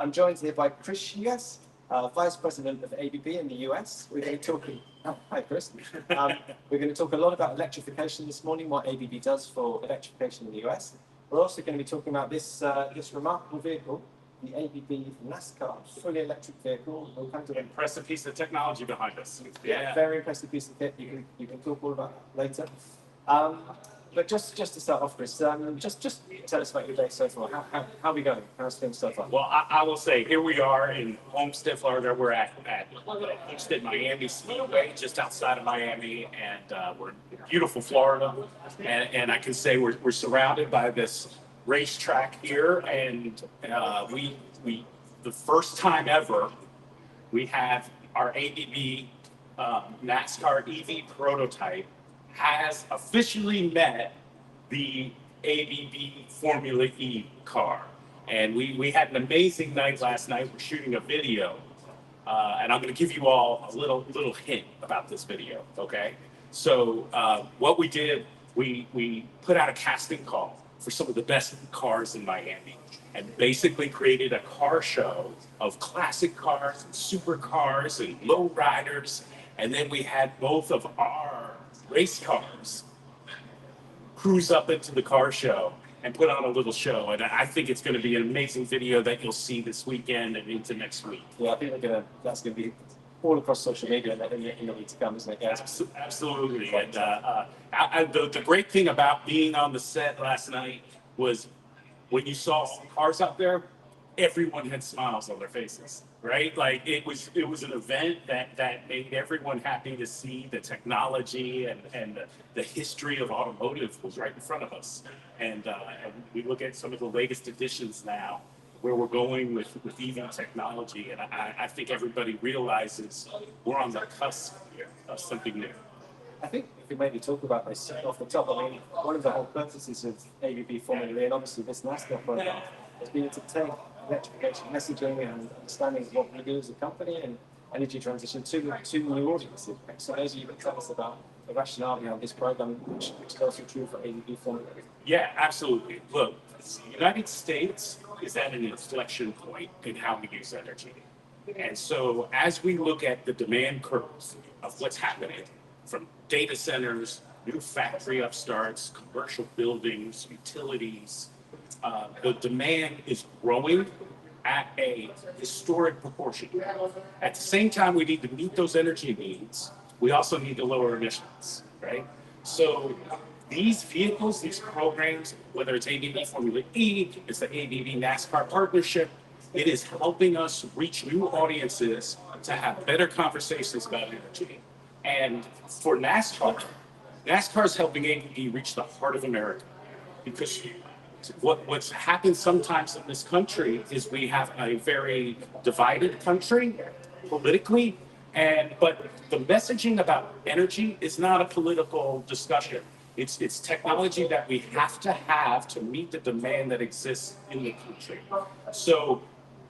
I'm joined here by Shigas, Vice President of ABB in the US. We're going to talk. Oh, hi, Chris. We're going to talk a lot about electrification this morning, what ABB does for electrification in the US. We're also going to be talking about this remarkable vehicle, the ABB NASCAR fully electric vehicle. We'll come to the impressive piece of technology behind us. Yeah, very impressive piece of kit. You can talk all about that later. But just to start off, Chris, just tell us about your day so far. How are we going? How's things so far? Well, I will say, here we are in Homestead, Florida. We're at Homestead Miami Speedway, just outside of Miami, and we're in beautiful Florida. And I can say we're surrounded by this racetrack here, and the first time ever, we have our ABB NASCAR EV prototype has officially met the ABB Formula E car. And we had an amazing night last night. We're shooting a video, and I'm gonna give you all a little hint about this video, okay? So what we did, we put out a casting call for some of the best cars in Miami, and basically created a car show of classic cars and supercars and low riders. And then we had both of our race cars cruise up into the car show and put on a little show. And I think it's going to be an amazing video that you'll see this weekend and into next week. Yeah, I think that's going to be all across social media in the week to come, isn't it? Yeah. Absolutely. And the great thing about being on the set last night was when you saw cars out there, everyone had smiles on their faces, right? Like it was an event that made everyone happy to see the technology and the history of automotive was right in front of us. And we look at some of the latest additions now, where we're going with EV technology, and I think everybody realizes we're on the cusp here of something new. I think if we maybe talk about this off the top, I mean, one of the whole purposes of ABB Formula E, and obviously this NASCAR program, has been to take electrification messaging and understanding of what we do as a company and energy transition to new audiences. So maybe you can tell us about the rationale behind this program, which is also true for ABB Formula E. Yeah, absolutely. Look, the United States is at an inflection point in how we use energy. And so as we look at the demand curves of what's happening from data centers, new factory upstarts, commercial buildings, utilities, the demand is growing at a historic proportion. At the same time, we need to meet those energy needs. We also need to lower emissions, right? So these vehicles, these programs, whether it's ABB Formula E, it's the ABB NASCAR partnership, it is helping us reach new audiences to have better conversations about energy. And for NASCAR, NASCAR is helping ABB reach the heart of America, because what's happened sometimes in this country is we have a very divided country politically, but the messaging about energy is not a political discussion. It's technology that we have to meet the demand that exists in the country. So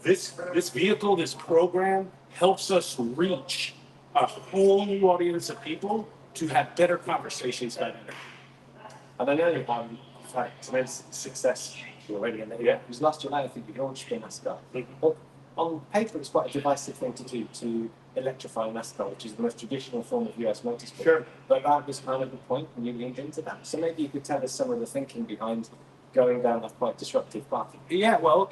this vehicle, this program, helps us reach a whole new audience of people to have better conversations about energy. And I know you've had tremendous success already in there. Yeah. It was last July, I think, you launched the NASCAR. But on paper, it's quite a divisive thing to do, to electrify NASCAR, which is the most traditional form of US motorsport. Sure. But that was kind of the point when you leaned into that. So maybe you could tell us some of the thinking behind going down that quite disruptive path. Yeah, well,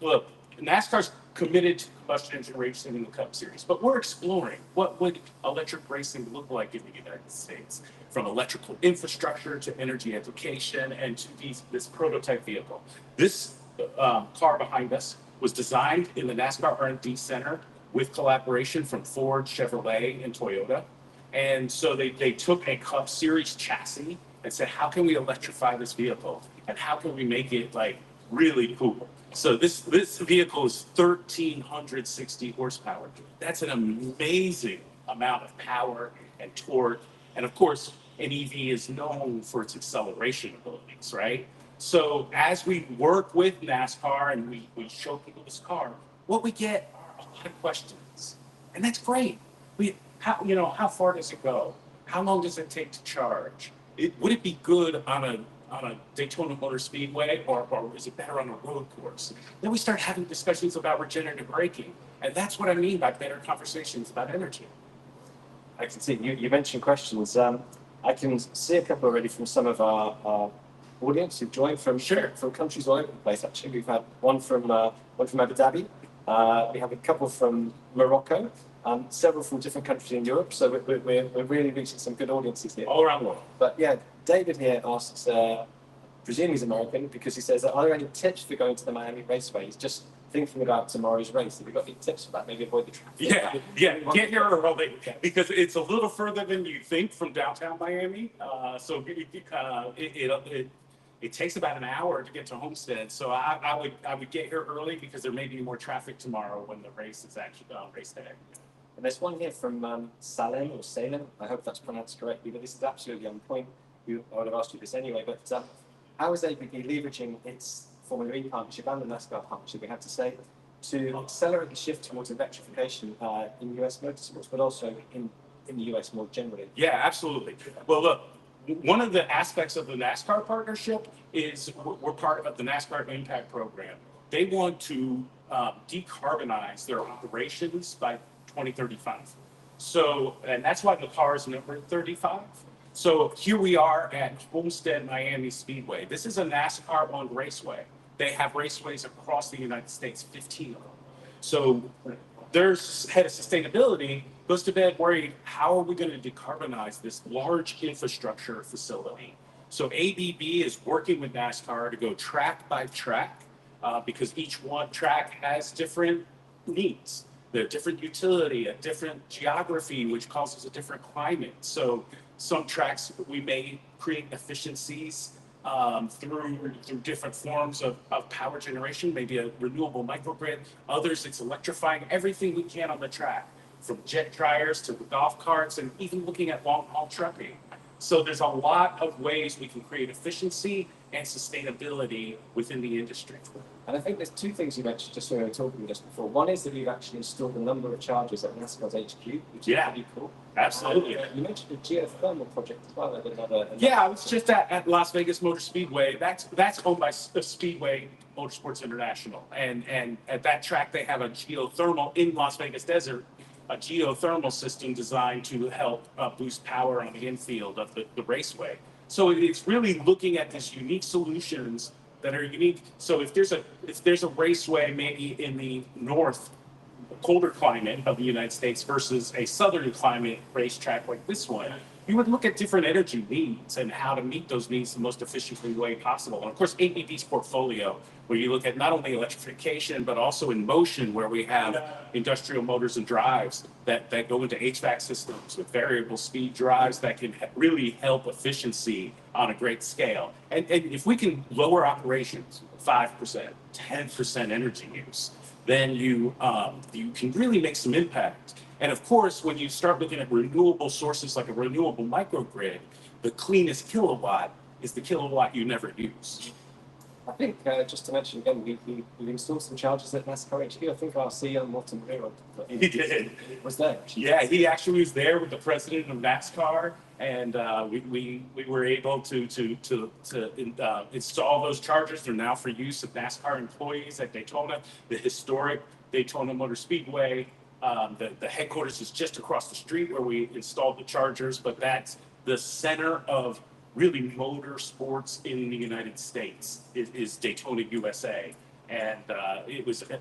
look, NASCAR's committed to combustion engine racing in the Cup Series, but we're exploring what would electric racing look like in the United States, from electrical infrastructure to energy education and to this prototype vehicle. This car behind us was designed in the NASCAR R&D Center with collaboration from Ford, Chevrolet, and Toyota. And so they took a Cup Series chassis and said, how can we electrify this vehicle? And how can we make it like really cool? So this vehicle is 1,360 horsepower. That's an amazing amount of power and torque. And of course, an EV is known for its acceleration abilities, right? So as we work with NASCAR and we show people this car, what we get are a lot of questions. And that's great. How far does it go? How long does it take to charge? Would it be good on a Daytona Motor Speedway, or is it better on a road course? Then we start having discussions about regenerative braking. And that's what I mean by better conversations about energy. I can see you mentioned questions. I can see a couple already from some of our audience who've joined from countries all over the place. Actually, we've had one from Abu Dhabi. We have a couple from Morocco. Several from different countries in Europe. So we're really reaching some good audiences here. All around the world. But yeah, David here asks, presume he's American, because he says, are there any tips for going to the Miami Raceway? He's just thinking about tomorrow's race. Have you got any tips for that? Maybe avoid the traffic. Yeah, get here early because it's a little further than you think from downtown Miami. So it takes about an hour to get to Homestead. So I would get here early because there may be more traffic tomorrow when the race is actually race day. And there's one here from Salem or Salem. I hope that's pronounced correctly, but this is absolutely on point. I would have asked you this anyway, but how is ABB leveraging its Formula E partnership and the NASCAR partnership, we have to say, to accelerate the shift towards electrification in US motorsports, but also in the US more generally? Yeah, absolutely. Well, look, one of the aspects of the NASCAR partnership is we're part of the NASCAR Impact Program. They want to decarbonize their operations by 2035. So, and that's why the car is numbered 35. So here we are at Homestead Miami Speedway. This is a NASCAR-owned raceway. They have raceways across the United States, 15 of them. So their head of sustainability goes to bed worried, how are we going to decarbonize this large infrastructure facility? So ABB is working with NASCAR to go track by track because each one track has different needs. They're different utility, a different geography, which causes a different climate. So some tracks we may create efficiencies through different forms of power generation, maybe a renewable microgrid. Others, it's electrifying everything we can on the track, from jet dryers to golf carts, and even looking at long-haul trucking. So there's a lot of ways we can create efficiency and sustainability within the industry. And I think there's two things you mentioned just when we were talking just before. One is that we've actually installed a number of chargers at NASCAR's HQ, which is pretty cool. Absolutely. You mentioned a geothermal project as well. Yeah, I was just at Las Vegas Motor Speedway. That's owned by Speedway Motorsports International. And at that track, they have a geothermal in Las Vegas Desert, a geothermal system designed to help boost power on the infield of the raceway. So it's really looking at these unique solutions that are unique. So if there's a raceway maybe in the north, colder climate of the United States versus a southern climate racetrack like this one, you would look at different energy needs and how to meet those needs the most efficient way possible. And of course, ABB's portfolio, where you look at not only electrification, but also in motion, where we have industrial motors and drives that go into HVAC systems with variable speed drives that can really help efficiency on a great scale. And if we can lower operations 5%, 10% energy use, then you can really make some impact. And of course, when you start looking at renewable sources like a renewable microgrid, the cleanest kilowatt is the kilowatt you never use. I think, just to mention again, we installed some chargers at NASCAR HQ. I think our CEO, Martin Miro, he did. Was there. Yeah, he actually was there with the president of NASCAR, and we were able to install those chargers. They're now for use of NASCAR employees at Daytona, the historic Daytona Motor Speedway. The headquarters is just across the street where we installed the chargers, but that's the center of really motorsports in the United States is Daytona, USA. And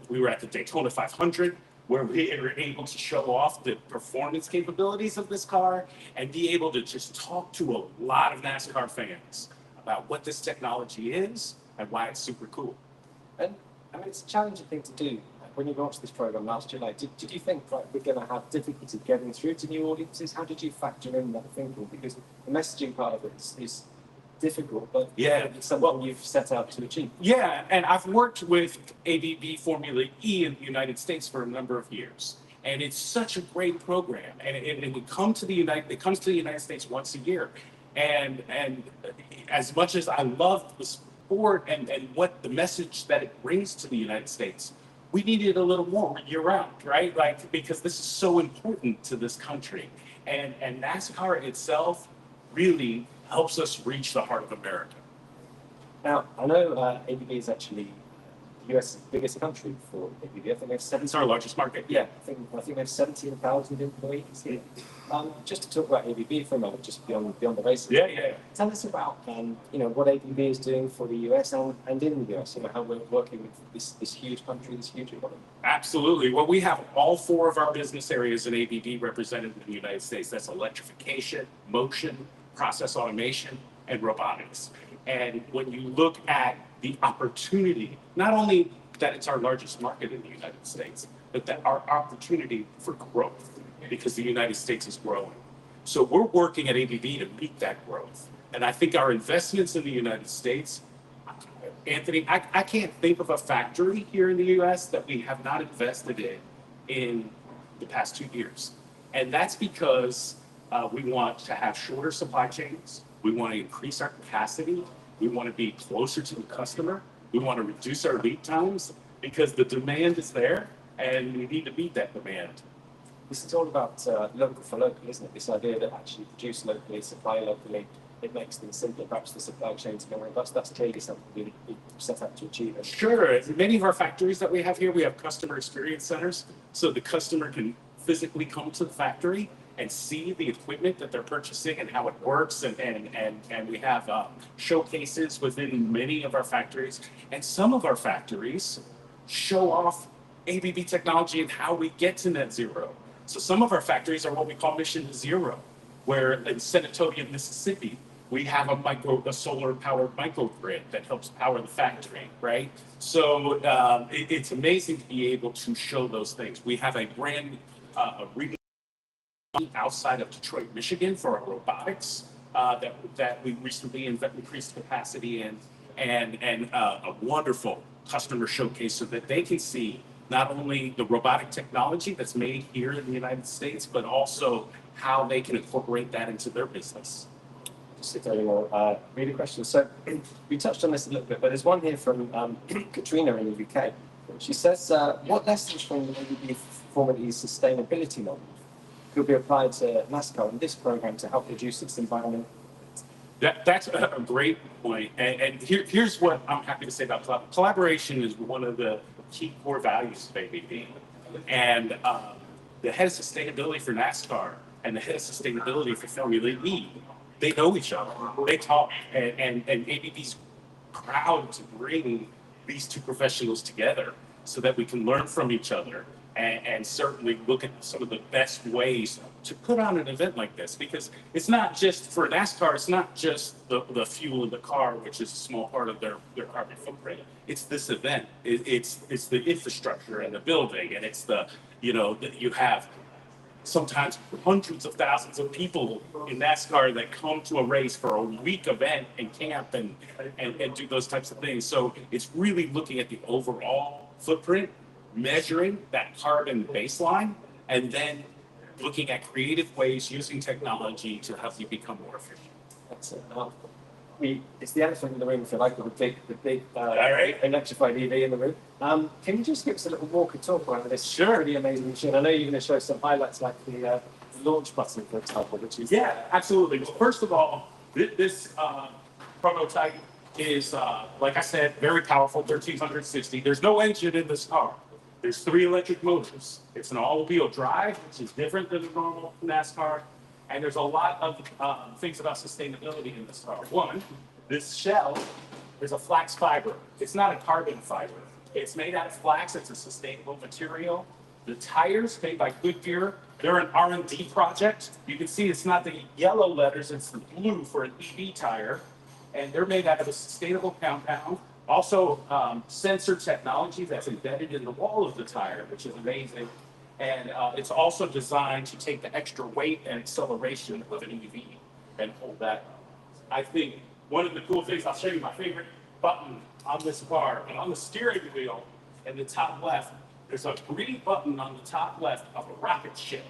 we were at the Daytona 500 where we were able to show off the performance capabilities of this car and be able to just talk to a lot of NASCAR fans about what this technology is and why it's super cool. And I mean, it's a challenging thing to do. When you launched this program last July, did you think we're going to have difficulty getting through to new audiences? How did you factor in that thinking? Because the messaging part of it is difficult, but it's something you've set out to achieve. Yeah, and I've worked with ABB Formula E in the United States for a number of years, and it's such a great program. And it comes to the United States once a year, and as much as I love the sport and what the message that it brings to the United States, we needed a little more year-round, right? Like, because this is so important to this country. And NASCAR itself really helps us reach the heart of America. Now, I know ABB is actually the US's biggest country for ABB. I think they have It's our largest market. yeah, I think they have 17,000 employees here. Just to talk about ABB for a moment, just beyond the races. Yeah. Tell us about what ABB is doing for the US and in the US. How we're working with this huge country, this huge economy. Absolutely. Well, we have all four of our business areas in ABB represented in the United States. That's electrification, motion, process automation, and robotics. And when you look at the opportunity, not only that it's our largest market in the United States, but that our opportunity for growth, because the United States is growing. So we're working at ABB to meet that growth. And I think our investments in the United States, Anthony, I can't think of a factory here in the US that we have not invested in the past 2 years. And that's because we want to have shorter supply chains. We want to increase our capacity. We want to be closer to the customer. We want to reduce our lead times because the demand is there and we need to meet that demand. This is all about local for local, isn't it? This idea that actually produce locally, supply locally, it makes things simpler. Perhaps the supply chains are more robust. That's clearly something we set out to achieve. Sure. Many of our factories that we have here, we have customer experience centers. So the customer can physically come to the factory and see the equipment that they're purchasing and how it works. And we have showcases within many of our factories. And some of our factories show off ABB technology and how we get to net zero. So some of our factories are what we call Mission Zero, where in Senatobia, Mississippi, we have a solar-powered microgrid that helps power the factory, right? So it's amazing to be able to show those things. We have a brand region outside of Detroit, Michigan, for our robotics that we recently increased capacity in, and a wonderful customer showcase so that they can see not only the robotic technology that's made here in the United States, but also how they can incorporate that into their business. Just if anyone read a question. So we touched on this a little bit, but there's one here from Katrina in the UK. She says, what lessons from the ABB Formula E's sustainability model could be applied to NASCAR in this program to help reduce its environmental? That's a great point. And here's what I'm happy to say about collaboration is one of the key core values of ABB. And the head of sustainability for NASCAR and the head of sustainability for Formula E, they know each other. They talk. And ABB's proud to bring these two professionals together so that we can learn from each other and certainly look at some of the best ways to put on an event like this. Because it's not just for NASCAR, it's not just the fuel in the car, which is a small part of their carbon footprint. It's this event. It's the infrastructure and the building, and it's you have sometimes hundreds of thousands of people in NASCAR that come to a race for a week event and camp and do those types of things. So it's really looking at the overall footprint, measuring that carbon baseline, and then looking at creative ways using technology to help you become more efficient. That's it. It's the elephant in the room, if you like, the big right. electrified EV in the room. Can you just give us a little walk and talk around this pretty amazing machine? I know you're going to show some highlights like the launch button, for example, which is... Yeah, absolutely. Well, first of all, this prototype is, like I said, very powerful, 1360. There's no engine in this car. There's 3 electric motors. It's an all-wheel drive, which is different than a normal NASCAR. And there's a lot of things about sustainability in this car. One, this shell is a flax fiber. It's not a carbon fiber. It's made out of flax. It's a sustainable material. The tires made by Goodyear, they're an R&D project. You can see it's not the yellow letters, it's the blue for an EV tire. And they're made out of a sustainable compound. Also, sensor technology that's embedded in the wall of the tire, which is amazing. And it's also designed to take the extra weight and acceleration of an EV and hold that. I think one of the cool things, I'll show you my favorite button on this car. And on the steering wheel in the top left, there's a green button on the top left of a rocket ship.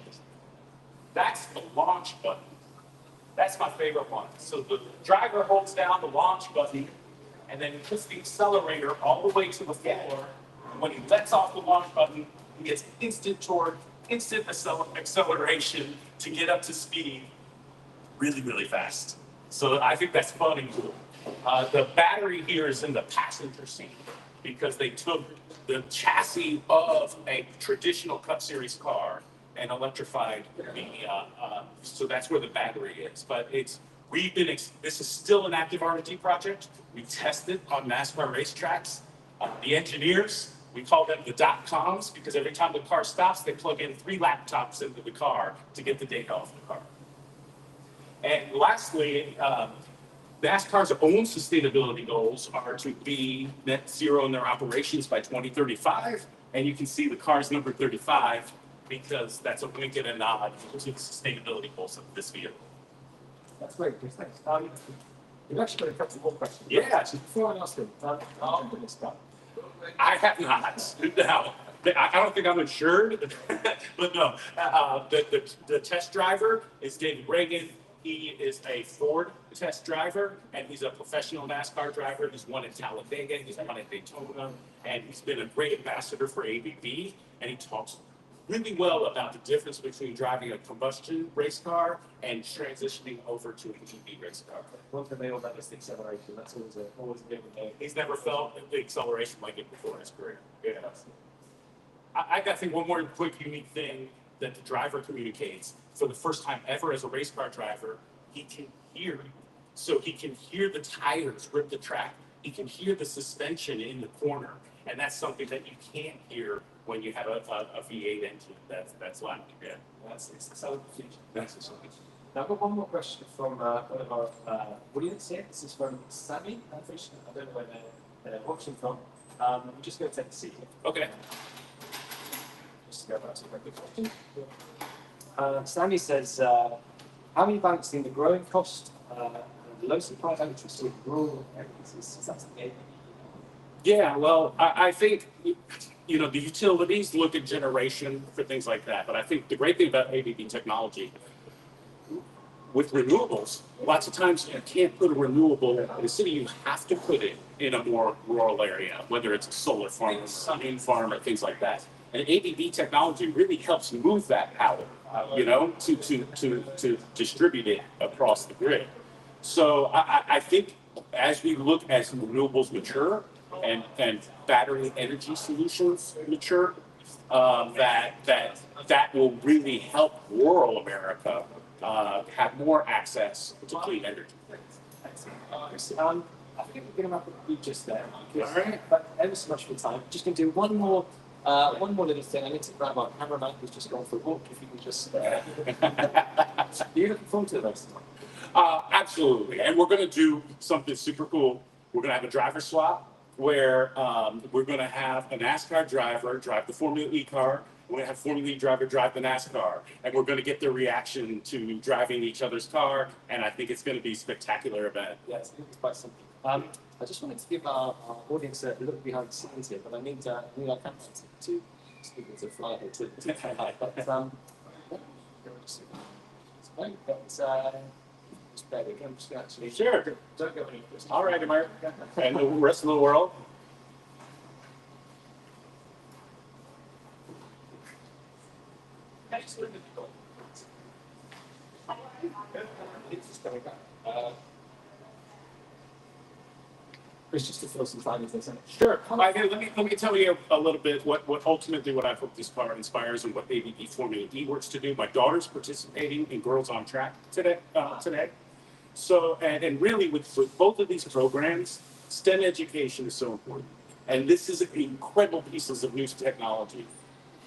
That's the launch button. That's my favorite one. So the driver holds down the launch button and then he puts the accelerator all the way to the floor. And when he lets off the launch button, he gets instant torque, instant acceleration to get up to speed really, really fast. So I think that's fun and cool. The battery here is in the passenger seat because they took the chassis of a traditional Cup Series car and electrified so that's where the battery is. But this is still an active R&D project. We test it on NASCAR racetracks. The engineers, we call them the .coms because every time the car stops, they plug in 3 laptops into the car to get the data off the car. And lastly, NASCAR's own sustainability goals are to be net zero in their operations by 2035. And you can see the car's number 35 because that's a wink and a nod to the sustainability goals of this vehicle. That's great. Thanks. We've actually got a couple more questions. Yeah. Actually, before I ask them, this guy. I have not. No, I don't think I'm insured, but no. The test driver is David Reagan. He is a Ford test driver, and he's a professional NASCAR driver. He's won at Talladega, he's won at Daytona, and he's been a great ambassador for ABB. And he talks really well about the difference between driving a combustion race car and transitioning over to an EV race car. One thing they all about is the acceleration. That's always a given there. He's never felt the acceleration like it before in his career. Yeah. I got to think one more quick unique thing that the driver communicates. For the first time ever as a race car driver, he can hear. So he can hear the tires rip the track. He can hear the suspension in the corner. And that's something that you can't hear when you have a V8 engine that's loud. Yeah. That's exciting. That's exciting. Now I've got one more question from one of our audience here. This is from Sammy. I don't know where they're watching from. I'm just going to take a seat here. Okay. Just to go back to the question. Sammy says, how are you balancing the growing cost and low supply of electricity in rural areas? Is that something? Yeah, well, I think, you know, the utilities look at generation for things like that. But I think the great thing about ABB technology, with renewables, lots of times you can't put a renewable in a city. You have to put it in a more rural area, whether it's a solar farm, a wind farm, or things like that. And ABB technology really helps move that power, you know, to distribute it across the grid. So I think as we look as renewables mature and battery energy solutions mature, that will really help rural America have more access to clean energy. I think we're going to wrap up just there. All right. But ever so much for time. Just going to do one more little thing. I need to grab our cameraman who's just gone for a walk. If you can just. Are you looking forward to the rest of the Absolutely. And we're going to do something super cool. We're going to have a driver swap where we're going to have a NASCAR driver drive the Formula E car. We're going to have Formula E driver drive the NASCAR. And we're going to get their reaction to driving each other's car. And I think it's going to be a spectacular event. Yeah, it's quite something. I just wanted to give our audience a look behind the scenes here, but I need our camera to speak to fly here to highlight. But just bear with me. I'm just going to actually. Sure. Don't go any further. All right, America. And the rest of the world. It's just coming back. Chris, just to fill some time with this. Sure. Let me tell you a little bit what ultimately what I hope this car inspires and what ABB Formula E works to do. My daughter's participating in Girls on Track today. So and really with both of these programs, STEM education is so important. And this is incredible pieces of new technology.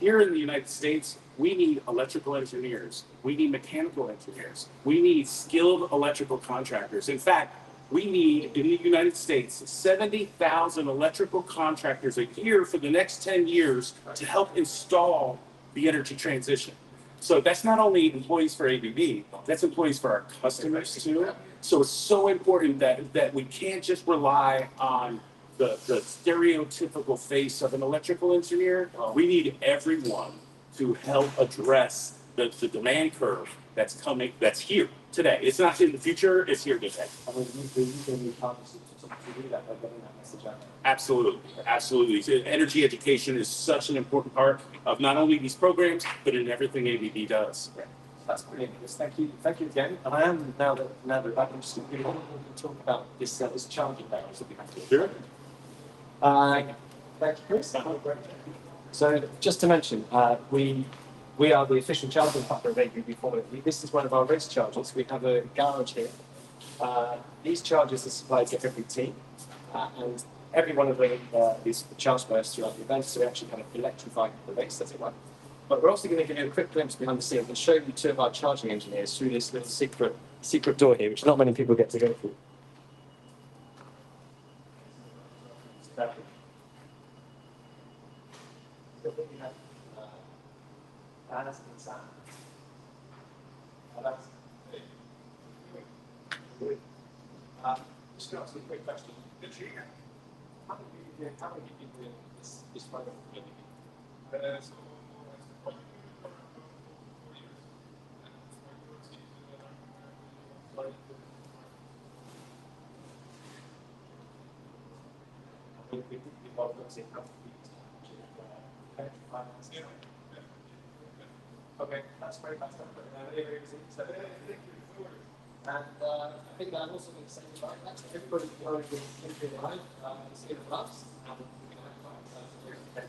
Here in the United States, we need electrical engineers. We need mechanical engineers. We need skilled electrical contractors. In fact, we need, in the United States, 70,000 electrical contractors a year for the next 10 years to help install the energy transition. So that's not only employees for ABB, that's employees for our customers too. So it's so important that we can't just rely on the stereotypical face of an electrical engineer. We need everyone to help address the demand curve that's here today. It's not in the future, it's here today. I mean, we need partnerships to do that by getting that message out. Absolutely, absolutely. So energy education is such an important part of not only these programs, but in everything ABB does. That's brilliant. Yes, thank you again. And I am now that we're back, I'm just going to talk about this charging barrels that we have to. Sure. Thank you, Chris. So just to mention, we are the official charging partner of ABB Formula E. This is one of our race chargers. We have a garage here. These chargers are supplied to every team, and every one of them is charged by us throughout the event, so we actually kind of electrify the race, as it were. But we're also going to give you a quick glimpse behind the scenes and show you two of our charging engineers through this little secret door here, which not many people get to go through. Just to ask you a quick question. How many people in this program? Okay, that's very fast. And I think I'm also going to say thanks to everybody who is in the live, see you in the labs, and we can have